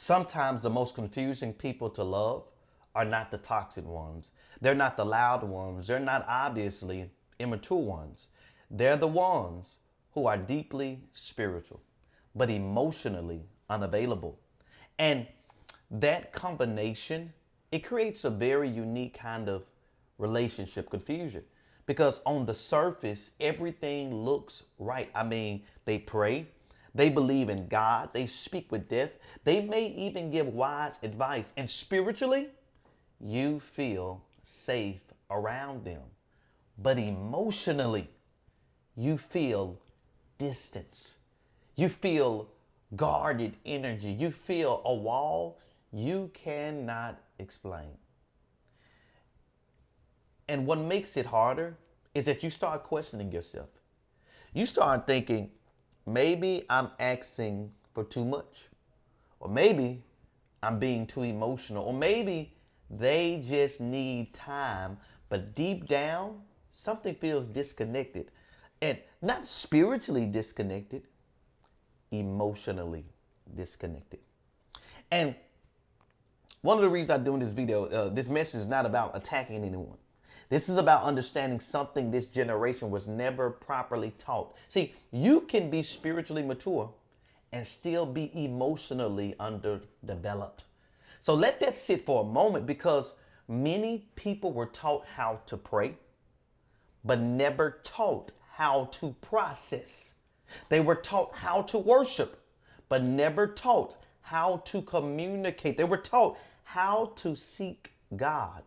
Sometimes the most confusing people to love are not the toxic ones. They're not the loud ones. They're not obviously immature ones. They're the ones who are deeply spiritual, but emotionally unavailable. And that combination, it creates a very unique kind of relationship confusion because on the surface, everything looks right. I mean, they pray, they believe in God, they speak with death, they may even give wise advice, and spiritually, you feel safe around them. But emotionally, you feel distance. You feel guarded energy. You feel a wall you cannot explain. And what makes it harder is that you start questioning yourself. You start thinking, maybe I'm asking for too much, or maybe I'm being too emotional, or maybe they just need time, but deep down, something feels disconnected. And not spiritually disconnected, emotionally disconnected. And one of the reasons I'm doing this video, this message is not about attacking anyone. This is about understanding something this generation was never properly taught. See, you can be spiritually mature and still be emotionally underdeveloped. So let that sit for a moment because many people were taught how to pray, but never taught how to process. They were taught how to worship, but never taught how to communicate. They were taught how to seek God,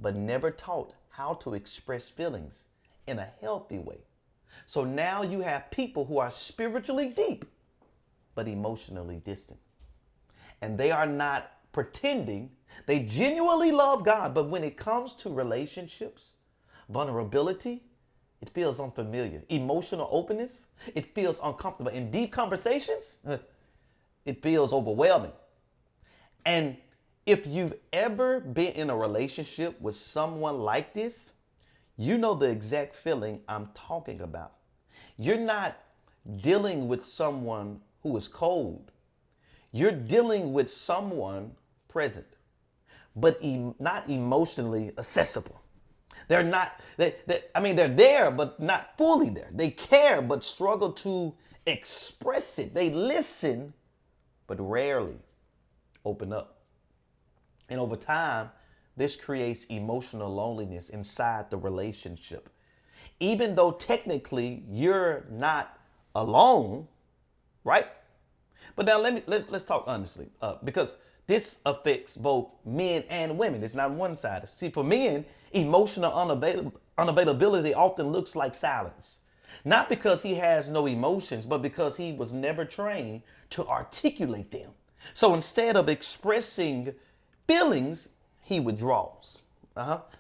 but never taught how to express feelings in a healthy way. So now you have people who are spiritually deep, but emotionally distant. And they are not pretending. They genuinely love God, but when it comes to relationships, vulnerability, it feels unfamiliar. Emotional openness, it feels uncomfortable. In deep conversations, it feels overwhelming. And if you've ever been in a relationship with someone like this, you know the exact feeling I'm talking about. You're not dealing with someone who is cold. You're dealing with someone present, but not emotionally accessible. They're not, I mean, they're there, but not fully there. They care, but struggle to express it. They listen, but rarely open up. And over time, this creates emotional loneliness inside the relationship. Even though technically you're not alone, right? But now let's talk honestly, because this affects both men and women. It's not one sided. See, for men, emotional unavailability often looks like silence. Not because he has no emotions, but because he was never trained to articulate them. So instead of expressing feelings, he withdraws.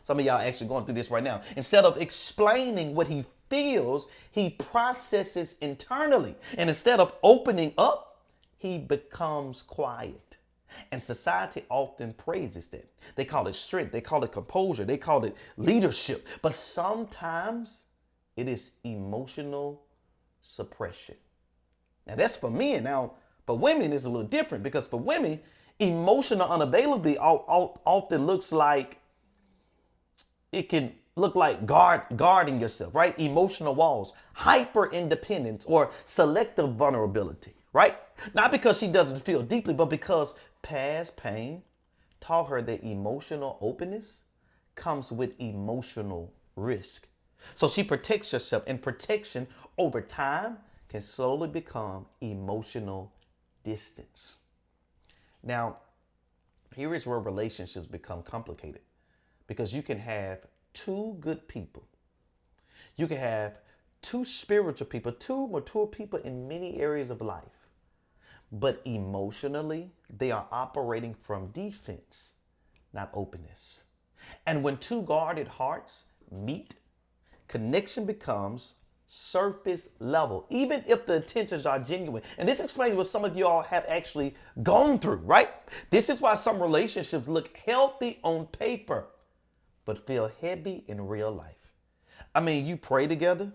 Some of y'all actually going through this right now. Instead of explaining what he feels, he processes internally. And instead of opening up, he becomes quiet. And society often praises that. They call it strength, they call it composure, they call it leadership. But sometimes it is emotional suppression. Now that's for men. Now, for women, it's a little different because for women, emotional unavailability often looks like, it can look like guarding yourself, right? Emotional walls, hyper independence, or selective vulnerability, right? Not because she doesn't feel deeply, but because past pain taught her that emotional openness comes with emotional risk. So she protects herself, and protection over time can slowly become emotional distance. Now, here is where relationships become complicated because you can have two good people. You can have two spiritual people, two mature people in many areas of life. But emotionally, they are operating from defense, not openness. And when two guarded hearts meet, connection becomes surface level, even if the intentions are genuine. And this explains what some of y'all have actually gone through, right? This is why some relationships look healthy on paper, but feel heavy in real life. I mean, you pray together,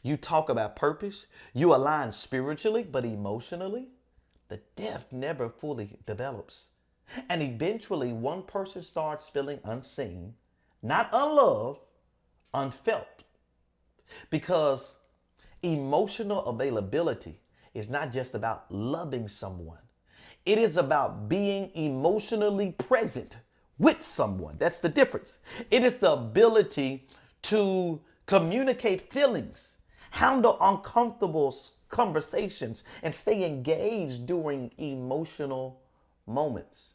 you talk about purpose, you align spiritually, but emotionally, the depth never fully develops. And eventually, one person starts feeling unseen, not unloved, unfelt. Because emotional availability is not just about loving someone, it is about being emotionally present with someone. That's the difference. It is the ability to communicate feelings, handle uncomfortable conversations, and stay engaged during emotional moments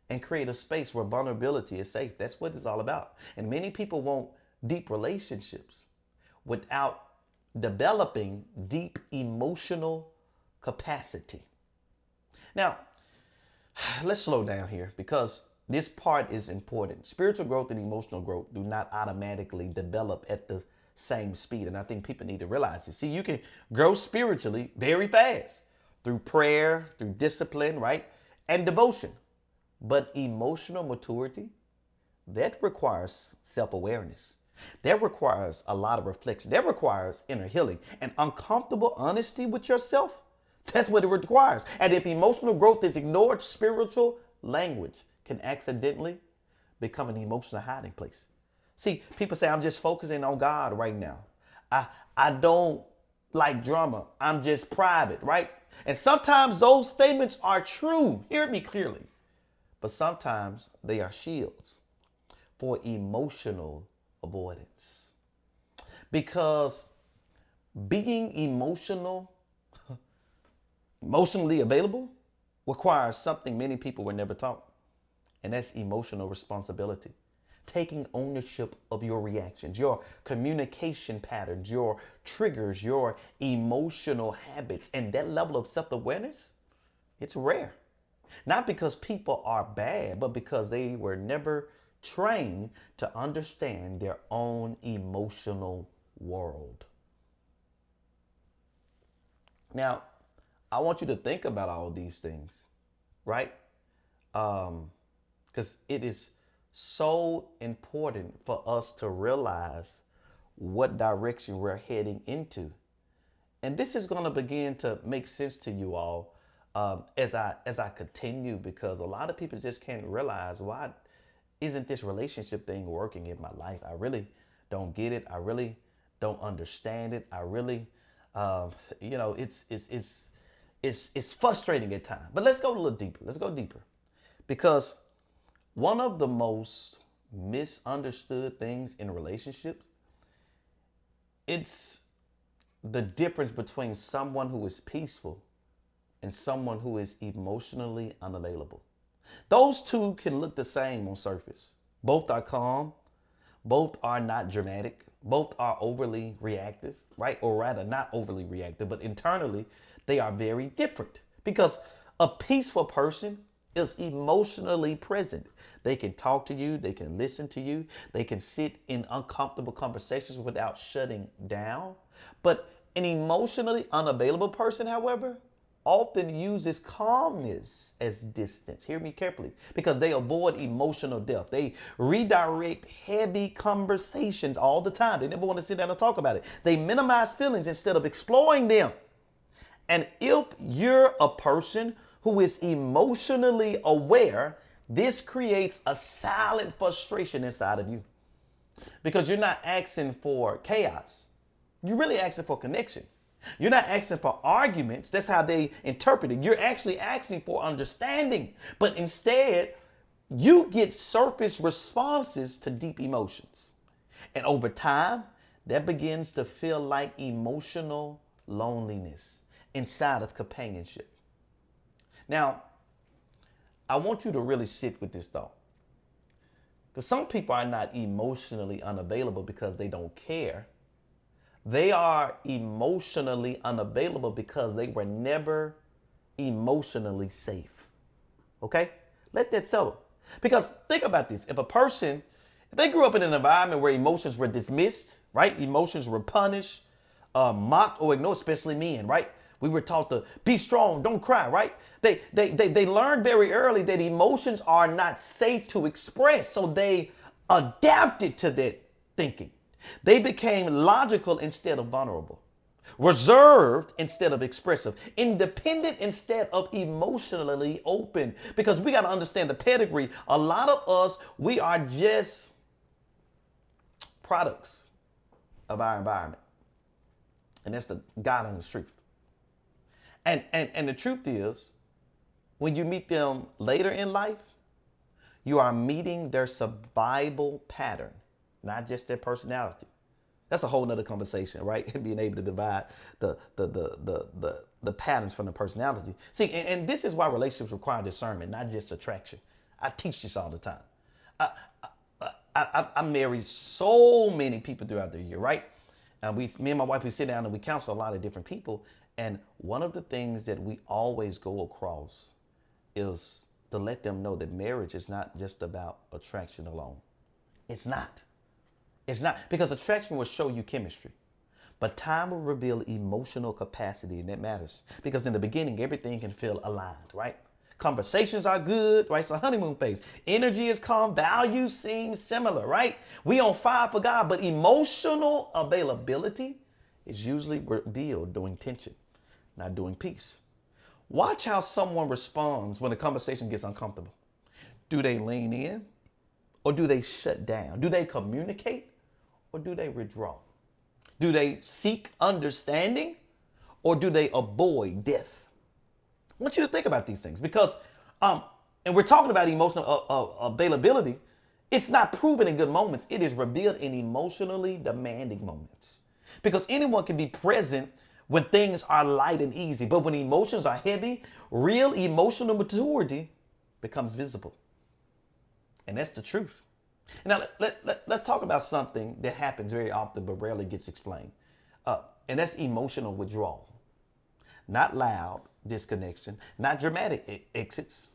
and create a space where vulnerability is safe. That's what it's all about. And many people want deep relationships without developing deep emotional capacity. Now, let's slow down here because this part is important. Spiritual growth and emotional growth do not automatically develop at the same speed. And I think people need to realize this. See, you can grow spiritually very fast through prayer, through discipline, right? And devotion. But emotional maturity, that requires self-awareness. That requires a lot of reflection. That requires inner healing and uncomfortable honesty with yourself. That's what it requires. And if emotional growth is ignored, spiritual language can accidentally become an emotional hiding place. See, people say, I'm just focusing on God right now. I don't like drama. I'm just private, right? And sometimes those statements are true. Hear me clearly. But sometimes they are shields for emotional avoidance. Because being emotionally available requires something many people were never taught, and that's emotional responsibility. Taking ownership of your reactions, your communication patterns, your triggers, your emotional habits, and that level of self-awareness, it's rare. Not because people are bad, but because they were never trained to understand their own emotional world. Now, I want you to think about all these things, right? Because it is so important for us to realize what direction we're heading into. And this is going to begin to make sense to you all as I continue, because a lot of people just can't realize, why isn't this relationship thing working in my life? I really don't get it. I really don't understand it. I really, it's frustrating at times. But let's go a little deeper. Let's go deeper, because one of the most misunderstood things in relationships, it's the difference between someone who is peaceful and someone who is emotionally unavailable. Those two can look the same on surface. Both are calm. Both are not dramatic. Both are overly reactive, right? Or rather, not overly reactive, but internally, they are very different. Because a peaceful person is emotionally present. They can talk to you. They can listen to you. They can sit in uncomfortable conversations without shutting down. But an emotionally unavailable person, however, often uses calmness as distance. Hear me carefully, because they avoid emotional depth. They redirect heavy conversations all the time. They never want to sit down and talk about it. They minimize feelings instead of exploring them. And if you're a person who is emotionally aware, this creates a silent frustration inside of you, because you're not asking for chaos. You're really asking for connection. You're not asking for arguments. That's how they interpret it. You're actually asking for understanding. But instead, you get surface responses to deep emotions. And over time, that begins to feel like emotional loneliness inside of companionship. Now, I want you to really sit with this thought. Because some people are not emotionally unavailable because they don't care. They are emotionally unavailable because they were never emotionally safe. Okay? Let that settle. Because think about this. If they grew up in an environment where emotions were dismissed, right? Emotions were punished, mocked, or ignored, especially men, right? We were taught to be strong, don't cry, right? They learned very early that emotions are not safe to express. So they adapted to that thinking. They became logical instead of vulnerable. reserved instead of expressive, independent instead of emotionally open. Because we got to understand the pedigree. A lot of us, we are just products of our environment. And that's the God honest truth. And the truth is, when you meet them later in life, you are meeting their survival pattern, not just their personality. That's a whole nother conversation, right? Being able to divide the patterns from the personality. See, and this is why relationships require discernment, not just attraction. I teach this all the time. I married so many people throughout the year, right? And me and my wife, we sit down and we counsel a lot of different people. And one of the things that we always go across is to let them know that marriage is not just about attraction alone. It's not. It's not, because attraction will show you chemistry, but time will reveal emotional capacity, and that matters. Because in the beginning, everything can feel aligned, right? Conversations are good, right? It's a honeymoon phase. Energy is calm. Values seem similar, right? We on fire for God, but emotional availability is usually revealed during tension, not during peace. Watch how someone responds when the conversation gets uncomfortable. Do they lean in or do they shut down? Do they communicate or do they withdraw? Do they seek understanding or do they avoid death? I want you to think about these things because, and we're talking about emotional availability. It's not proven in good moments. It is revealed in emotionally demanding moments. Because anyone can be present when things are light and easy, but when emotions are heavy, real emotional maturity becomes visible. And that's the truth. Now, let's talk about something that happens very often but rarely gets explained. And that's emotional withdrawal. Not loud disconnection, not dramatic exits,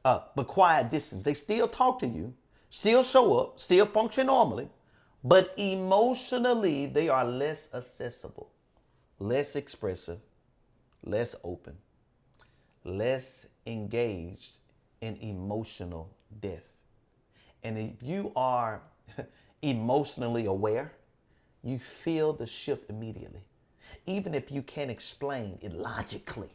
but quiet distance. They still talk to you, still show up, still function normally, but emotionally they are less accessible, less expressive, less open, less engaged in emotional depth. And if you are emotionally aware, you feel the shift immediately, even if you can't explain it logically.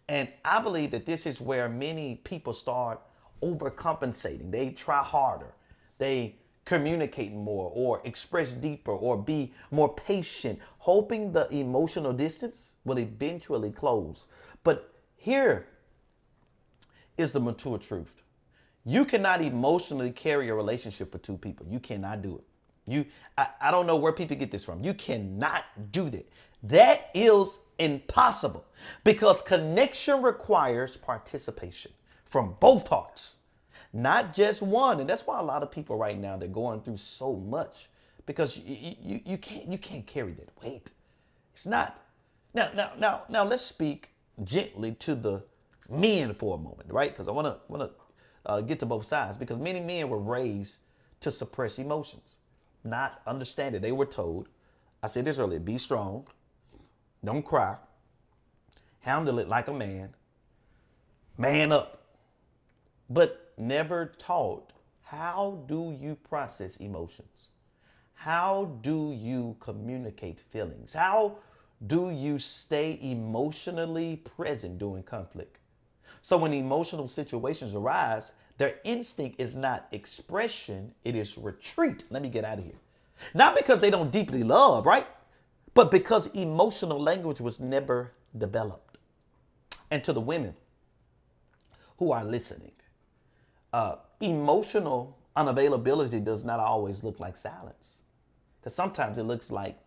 And I believe that this is where many people start overcompensating. They try harder. They communicate more or express deeper or be more patient, hoping the emotional distance will eventually close. But here is the mature truth. You cannot emotionally carry a relationship for two people. You cannot do it. I don't know where people get this from. You cannot do that. That is impossible because connection requires participation from both hearts, not just one. And that's why a lot of people right now, they're going through so much because you can't carry that weight. It's not. Now let's speak gently to the men for a moment, right? Because I want to get to both sides because many men were raised to suppress emotions, not understand it. They were told, I said this earlier, be strong, don't cry, handle it like a man, man up, but never taught how do you process emotions? How do you communicate feelings? How do you stay emotionally present during conflict? So when emotional situations arise, their instinct is not expression, it is retreat. Let me get out of here. Not because they don't deeply love, right? But because emotional language was never developed. And to the women who are listening, emotional unavailability does not always look like silence. Because sometimes it looks like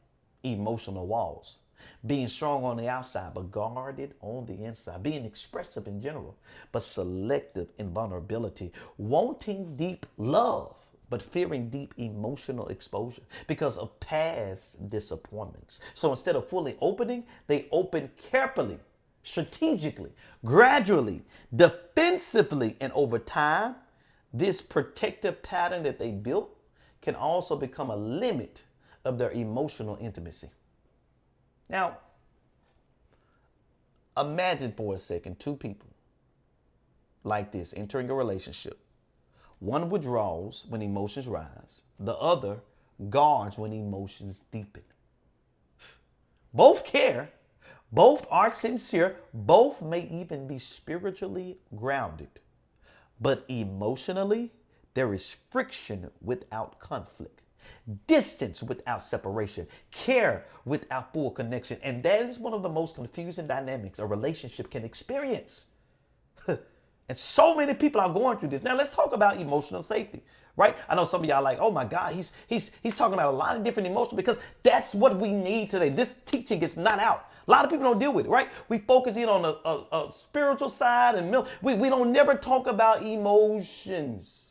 emotional walls. Being strong on the outside, but guarded on the inside. Being expressive in general, but selective in vulnerability. Wanting deep love, but fearing deep emotional exposure because of past disappointments. So instead of fully opening, they open carefully, strategically, gradually, defensively, and over time, this protective pattern that they built can also become a limit of their emotional intimacy. Now, imagine for a second two people like this entering a relationship. One withdraws when emotions rise. The other guards when emotions deepen. Both care, both are sincere, both may even be spiritually grounded. But emotionally, there is friction without conflict, distance without separation, care without full connection. And that is one of the most confusing dynamics a relationship can experience. And so many people are going through this. Now let's talk about emotional safety, right? I know some of y'all are like, oh my God, he's talking about a lot of different emotions because that's what we need today. This teaching is not out. A lot of people don't deal with it, right? We focus in on a spiritual side and we don't never talk about emotions.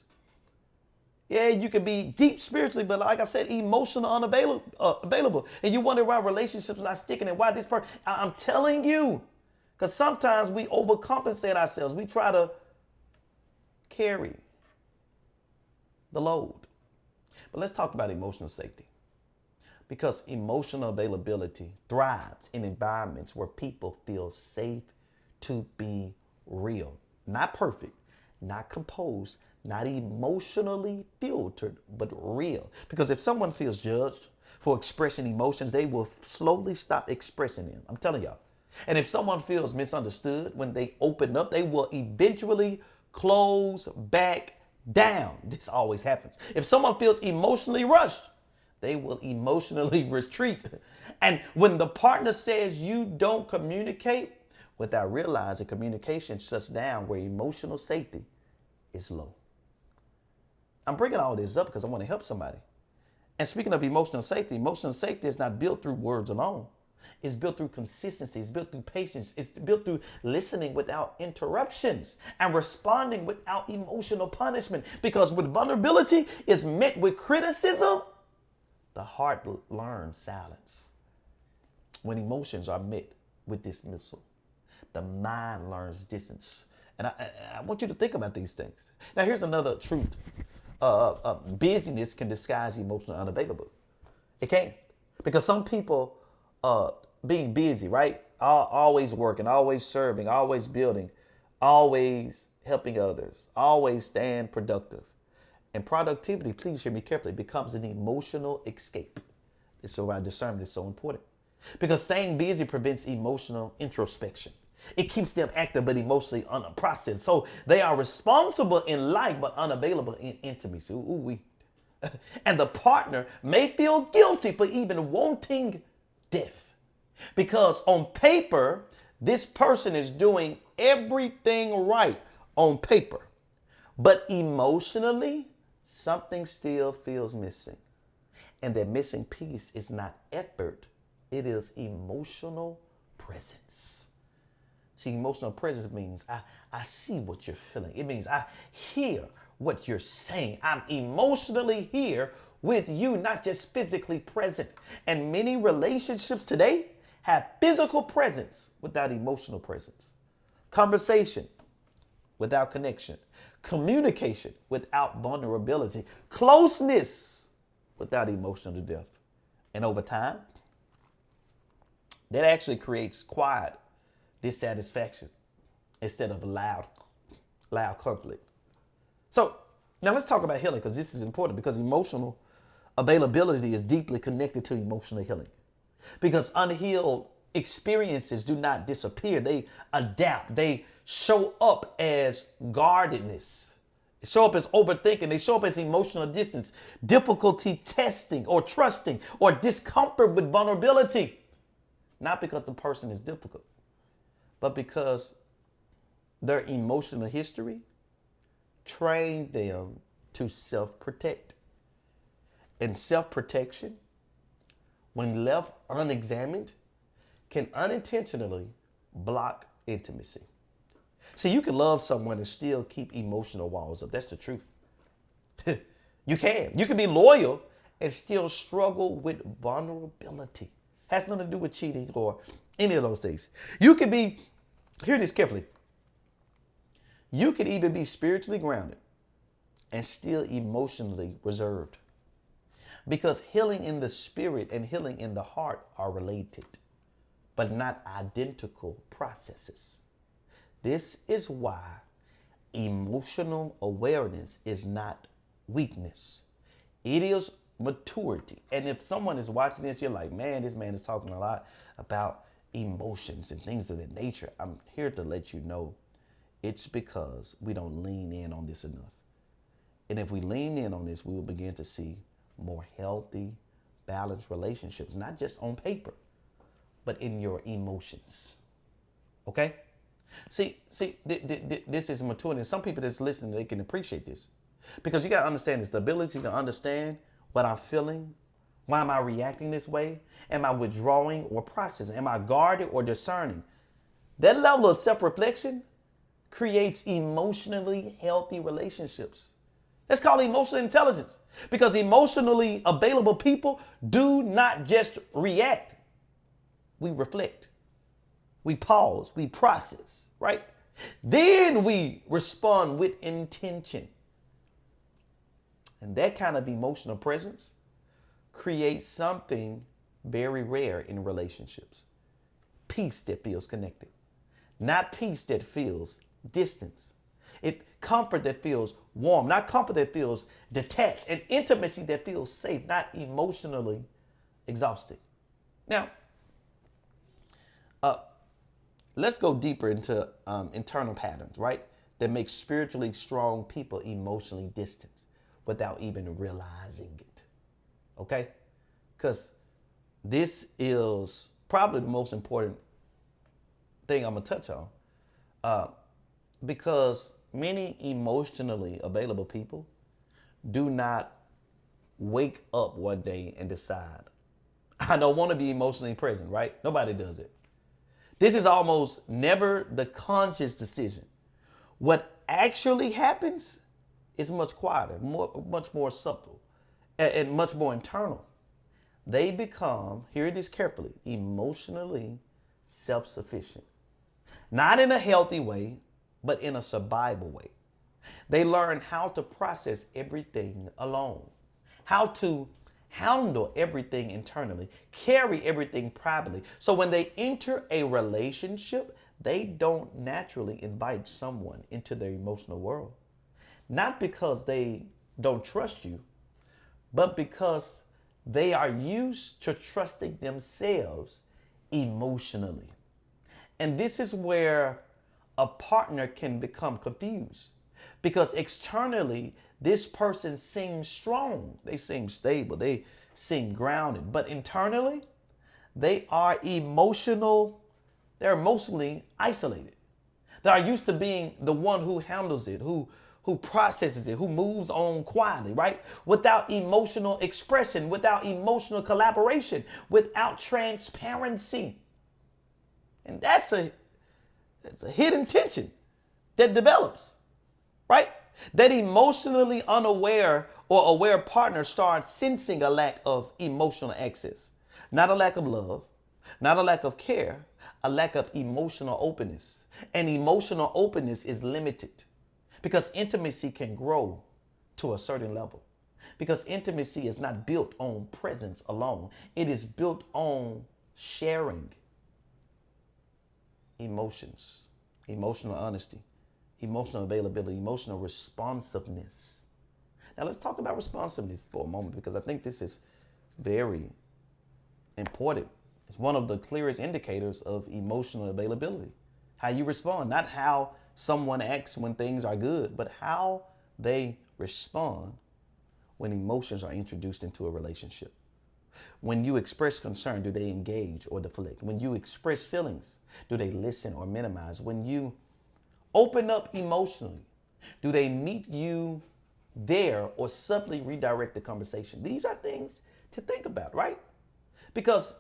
Yeah, you can be deep spiritually, but like I said, emotional unavailable. And you wonder why relationships are not sticking and why this person. I'm telling you, because sometimes we overcompensate ourselves. We try to carry the load. But let's talk about emotional safety. Because emotional availability thrives in environments where people feel safe to be real. Not perfect, not composed, not emotionally filtered, but real. Because if someone feels judged for expressing emotions, they will slowly stop expressing them. I'm telling y'all. And if someone feels misunderstood when they open up, they will eventually close back down. This always happens. If someone feels emotionally rushed, they will emotionally retreat. And when the partner says you don't communicate, without realizing communication shuts down where emotional safety is low. I'm bringing all this up because I want to help somebody. And speaking of emotional safety is not built through words alone. It's built through consistency. It's built through patience. It's built through listening without interruptions and responding without emotional punishment. Because when vulnerability is met with criticism, the heart learns silence. When emotions are met with dismissal, the mind learns distance. And I want you to think about these things. Now, here's another truth. Busyness can disguise emotional unavailable. It can. Because some people being busy, right? Always working, always serving, always building, always helping others, always staying productive. And productivity, please hear me carefully, becomes an emotional escape. This is why discernment is so important. Because staying busy prevents emotional introspection. It keeps them active but emotionally unprocessed. So they are responsible in life but unavailable in intimacy. And the partner may feel guilty for even wanting depth. Because on paper, this person is doing everything right on paper. But emotionally, something still feels missing. And that missing piece is not effort, it is emotional presence. See, emotional presence means I see what you're feeling. It means I hear what you're saying. I'm emotionally here with you, not just physically present. And many relationships today have physical presence without emotional presence. Conversation without connection. Communication without vulnerability. Closeness without emotional depth. And over time, that actually creates quiet dissatisfaction instead of loud conflict. So now let's talk about healing because this is important because emotional availability is deeply connected to emotional healing. Because unhealed experiences do not disappear. They adapt. They show up as guardedness. They show up as overthinking. They show up as emotional distance, difficulty testing or trusting, or discomfort with vulnerability. Not because the person is difficult, but because their emotional history trained them to self-protect. And self-protection, when left unexamined, can unintentionally block intimacy. See, you can love someone and still keep emotional walls up. That's the truth. You can. You can be loyal and still struggle with vulnerability. Has nothing to do with cheating or any of those things. You can be, hear this carefully. You can even be spiritually grounded and still emotionally reserved. Because healing in the spirit and healing in the heart are related, but not identical processes. This is why emotional awareness is not weakness. It is maturity. And if someone is watching this, you're like, man, this man is talking a lot about emotions and things of that nature. I'm here to let you know it's because we don't lean in on this enough. And if we lean in on this, we will begin to see more healthy, balanced relationships, not just on paper, but in your emotions. Okay? See, this is maturity. And some people that's listening, they can appreciate this. Because you got to understand this, the ability to understand what I'm feeling. Why am I reacting this way? Am I withdrawing or processing? Am I guarded or discerning? That level of self-reflection creates emotionally healthy relationships. That's called emotional intelligence. Because emotionally available people do not just react. We reflect. We pause. We process, right? Then we respond with intention. And that kind of emotional presence creates something very rare in relationships. Peace that feels connected. Not peace that feels distance. Comfort that feels warm, not comfort that feels detached, and intimacy that feels safe, not emotionally exhausted. Now, let's go deeper into internal patterns, right? That make spiritually strong people emotionally distant without even realizing it. Okay? Because this is probably the most important thing I'm going to touch on. Because many emotionally available people do not wake up one day and decide, I don't want to be emotionally present, right? Nobody does it. This is almost never the conscious decision. What actually happens is much quieter, much more subtle, and much more internal. They become, hear this carefully, emotionally self-sufficient. Not in a healthy way, but in a survival way. They learn how to process everything alone, how to handle everything internally, carry everything privately. So when they enter a relationship, they don't naturally invite someone into their emotional world. Not because they don't trust you, but because they are used to trusting themselves emotionally. And this is where a partner can become confused because externally, this person seems strong. They seem stable. They seem grounded. But internally, they are emotional. They're emotionally isolated. They are used to being the one who handles it, who processes it, who moves on quietly, right? Without emotional expression, without emotional collaboration, without transparency. And that's a hidden tension that develops, right? That emotionally unaware or aware partner starts sensing a lack of emotional access. Not a lack of love, not a lack of care, a lack of emotional openness. And emotional openness is limited because intimacy can grow to a certain level. Because intimacy is not built on presence alone, it is built on sharing emotions, emotional honesty, emotional availability, emotional responsiveness. Now let's talk about responsiveness for a moment because I think this is very important. It's one of the clearest indicators of emotional availability. How you respond, not how someone acts when things are good, but how they respond when emotions are introduced into a relationship. When you express concern, do they engage or deflect? When you express feelings, do they listen or minimize? When you open up emotionally, do they meet you there or subtly redirect the conversation? These are things to think about, right? Because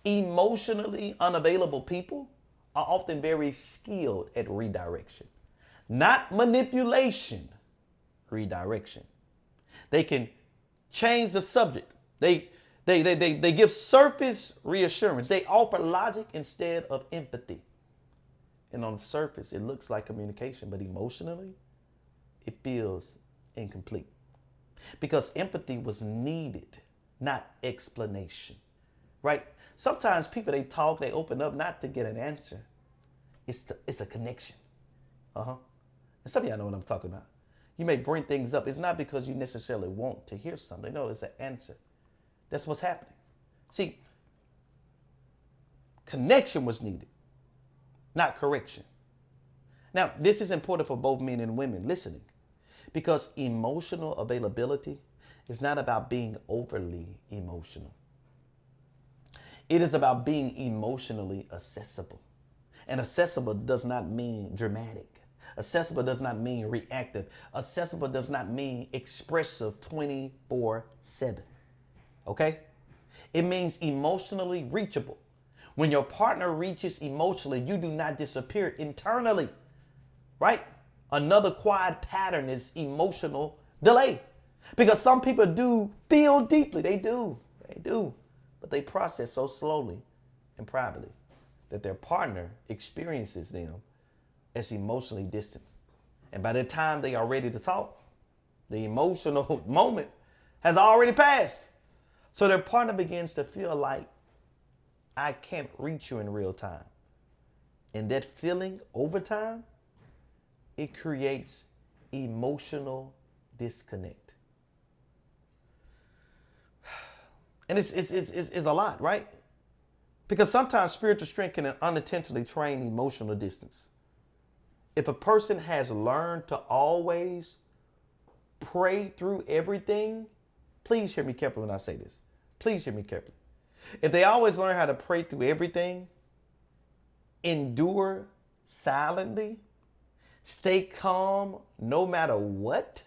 emotionally unavailable people are often very skilled at redirection, not manipulation, redirection. They can change the subject. They give surface reassurance. They offer logic instead of empathy. And on the surface, it looks like communication, but emotionally, it feels incomplete. Because empathy was needed, not explanation, right? Sometimes people, they talk, they open up not to get an answer. It's a connection. And some of y'all know what I'm talking about. You may bring things up. It's not because you necessarily want to hear something. No, it's an answer. That's what's happening. See, connection was needed, not correction. Now, this is important for both men and women listening because emotional availability is not about being overly emotional. It is about being emotionally accessible. And accessible does not mean dramatic. Accessible does not mean reactive. Accessible does not mean expressive 24/7. Okay? It means emotionally reachable. When your partner reaches emotionally, you do not disappear internally. Right? Another quiet pattern is emotional delay. Because some people do feel deeply. They do. They do. But they process so slowly and privately that their partner experiences them as emotionally distant. And by the time they are ready to talk, the emotional moment has already passed. So their partner begins to feel like, I can't reach you in real time. And that feeling over time, it creates emotional disconnect. And it's a lot, right? Because sometimes spiritual strength can unintentionally train emotional distance. If a person has learned to always pray through everything, please hear me carefully when I say this. Please hear me carefully. If they always learn how to pray through everything, endure silently, stay calm no matter what,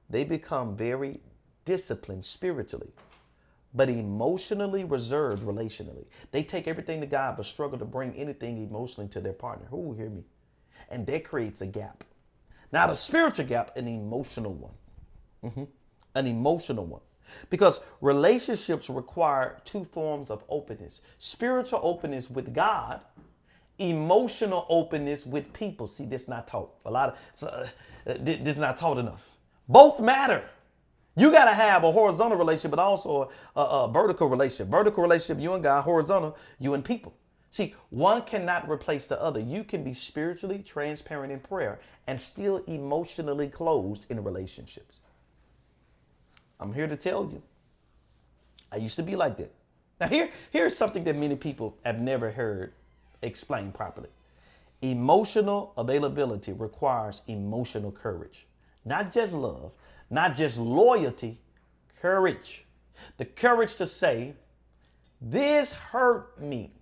they become very disciplined spiritually, but emotionally reserved relationally. They take everything to God, but struggle to bring anything emotionally to their partner. Who hear me? And that creates a gap. Not a spiritual gap, an emotional one. An emotional one. Because relationships require two forms of openness: spiritual openness with God, emotional openness with people. See, this not taught. This not taught enough. Both matter. You got to have a horizontal relationship, but also a vertical relationship. Vertical relationship, you and God. Horizontal, you and people. See, one cannot replace the other. You can be spiritually transparent in prayer and still emotionally closed in relationships. I'm here to tell you, I used to be like that. Now, here's something that many people have never heard explained properly. Emotional availability requires emotional courage, not just love, not just loyalty, courage. The courage to say, this hurt me,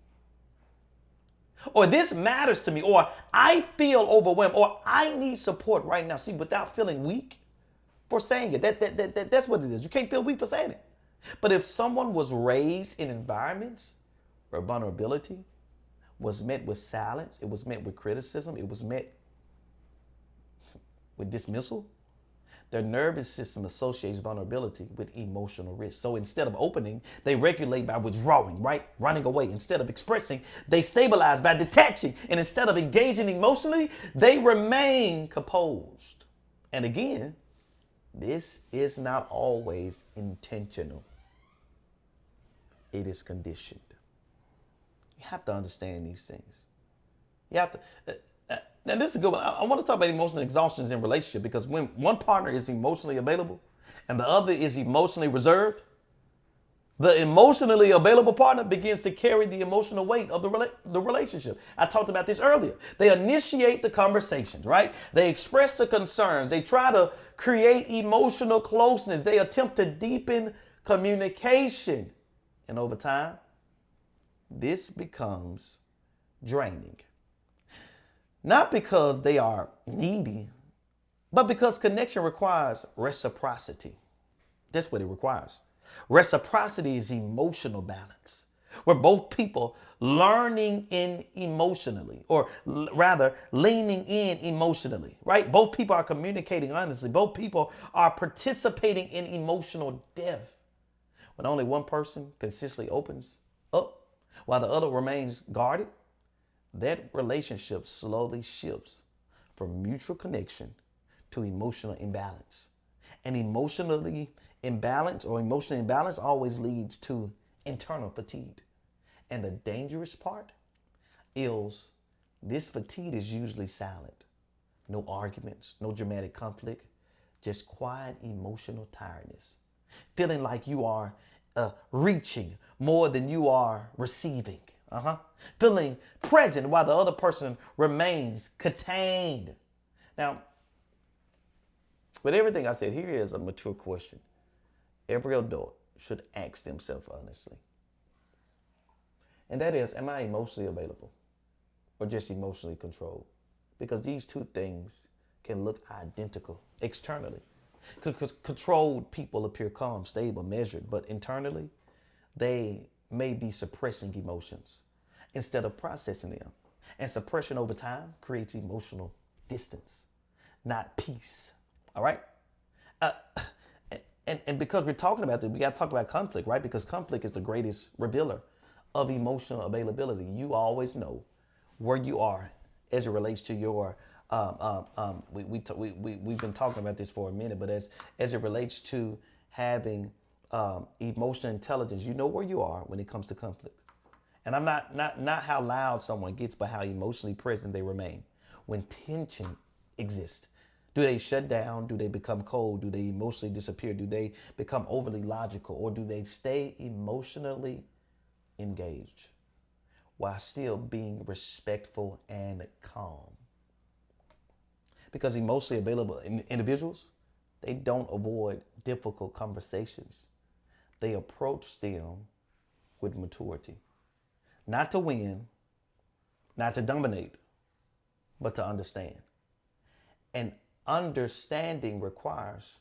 or this matters to me, or I feel overwhelmed, or I need support right now. See, without feeling weak for saying it, that's what it is. You can't feel weak for saying it. But if someone was raised in environments where vulnerability was met with silence, it was met with criticism, it was met with dismissal, their nervous system associates vulnerability with emotional risk. So instead of opening, they regulate by withdrawing, right? Running away. Instead of expressing, they stabilize by detaching. And instead of engaging emotionally, they remain composed. And again, this is not always intentional. It is conditioned. You have to understand these things. You have to. Now, this is a good one. I want to talk about emotional exhaustions in relationship because when one partner is emotionally available and the other is emotionally reserved, the emotionally available partner begins to carry the emotional weight of the relationship. I talked about this earlier. They initiate the conversations, right? They express the concerns. They try to create emotional closeness. They attempt to deepen communication. And over time, this becomes draining. Not because they are needy, but because connection requires reciprocity. That's what it requires. Reciprocity is emotional balance, where both people learning in emotionally, or rather leaning in emotionally, right? Both people are communicating honestly. Both people are participating in emotional depth. When only one person consistently opens up while the other remains guarded, that relationship slowly shifts from mutual connection to emotional imbalance. And emotionally emotional imbalance always leads to internal fatigue. And the dangerous part is this fatigue is usually silent. No arguments, no dramatic conflict, just quiet emotional tiredness. Feeling like you are reaching more than you are receiving. Feeling present while the other person remains contained. Now, with everything I said, here is a mature question every adult should ask themselves honestly. And that is, am I emotionally available or just emotionally controlled? Because these two things can look identical externally. Controlled people appear calm, stable, measured, but internally, they may be suppressing emotions instead of processing them. And suppression over time creates emotional distance, not peace. All right? Uh, and because we're talking about this, we got to talk about conflict, right? Because conflict is the greatest revealer of emotional availability. You always know where you are as it relates to your we've been talking about this for a minute, but as it relates to having emotional intelligence, you know where you are when it comes to conflict. And I'm not how loud someone gets, but how emotionally present they remain when tension exists. Do they shut down? Do they become cold? Do they emotionally disappear? Do they become overly logical? Or do they stay emotionally engaged while still being respectful and calm? Because emotionally available individuals, they don't avoid difficult conversations. They approach them with maturity. Not to win, not to dominate, but to understand. And understanding requires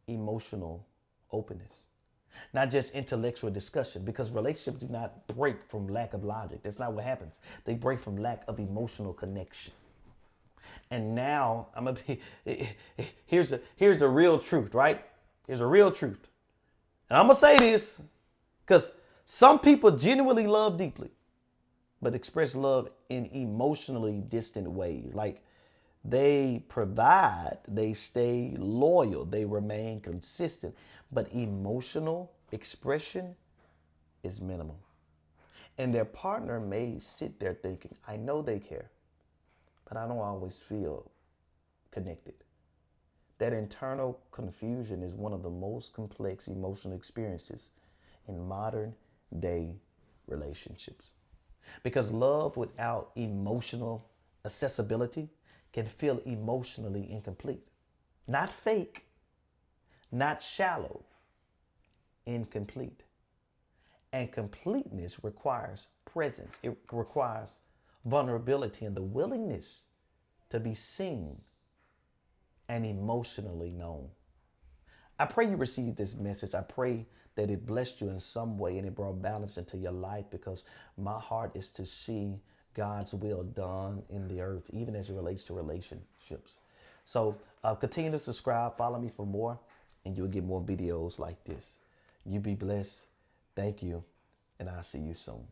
emotional openness, not just intellectual discussion, because relationships do not break from lack of logic. That's not what happens. They break from lack of emotional connection. And now I'm gonna be here's the real truth, right? Here's a real truth. And I'm gonna say this because some people genuinely love deeply, but express love in emotionally distant ways. Like they provide, they stay loyal, they remain consistent, but emotional expression is minimal. And their partner may sit there thinking, I know they care, but I don't always feel connected. That internal confusion is one of the most complex emotional experiences in modern day relationships. Because love without emotional accessibility can feel emotionally incomplete. Not fake, not shallow, incomplete. And completeness requires presence, it requires vulnerability and the willingness to be seen and emotionally known. I pray you received this message. I pray that it blessed you in some way and it brought balance into your life, because my heart is to see God's will done in the earth, even as it relates to relationships. So continue to subscribe, follow me for more, and you'll get more videos like this. You be blessed. Thank you, and I'll see you soon.